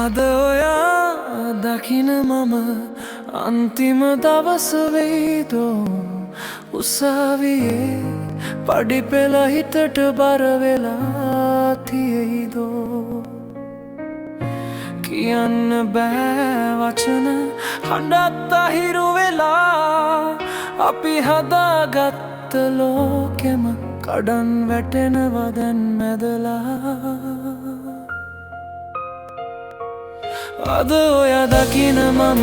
අද ඔයා දකින මම අන්තිම දවස වෙයිදෝ උසාවියේ පඩිපෙළ හිතට බර වෙලා තියෙයිදෝ කියන්න බෑ වචන හඬත් අහිරු වෙලා අපි හදාගත්ත ලෝකෙම කඩන් වැටෙනවා දැන් මැදලා අද ඔයා දකින මම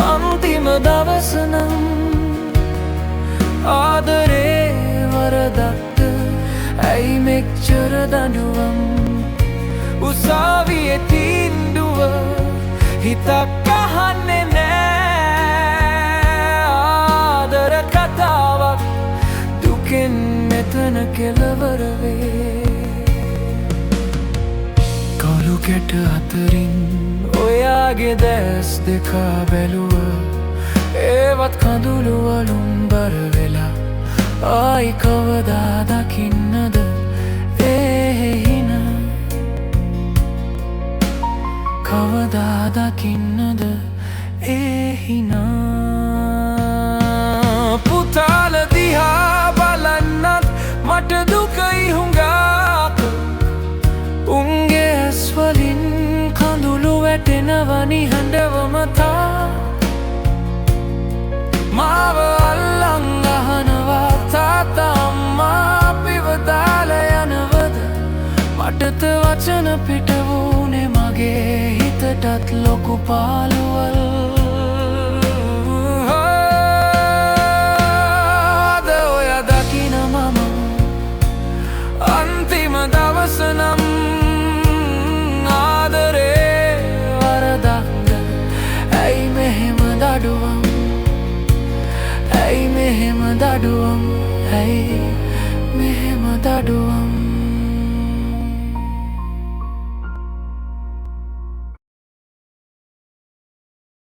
අන්තිම දවස නම් ආදරේ වරදක්ද ඇයි මෙච්චර දඬුවම් උසාවියේ තීන්දුව හිතක් අහන්නේ නෑ ආදර කතාවක් දුකෙන් මෙතන කෙලවර වේ කළු කැට අතරින් ඔයාගේ දැස් දෙක බැලුව ඒවත් කඳුළු වලුම් බර වෙලා ආයි කවදා දකින්නද කවදා දකින්නද පුතාල දිහා බලන්නත් මට දුකයි හුඟක් උන්ගේ ඇස් වලින් කඳුළු වැටෙනවා නිහඬවම තා මාව අල්ලන් අහනවා තාත්තා අම්මා අපිව දාලා යනවද මටත වචන පිට වුනේ මගේ හිතටත් ලොකු පාළුවල් අද ඔයා දකින මම අන්තිම දවස නම් ආදරේ වරදක්ද ඇයි මෙහෙම දඩුවම් ඇයි මෙහෙම දඩුවම් ඇයි මෙහෙම දඩුවම්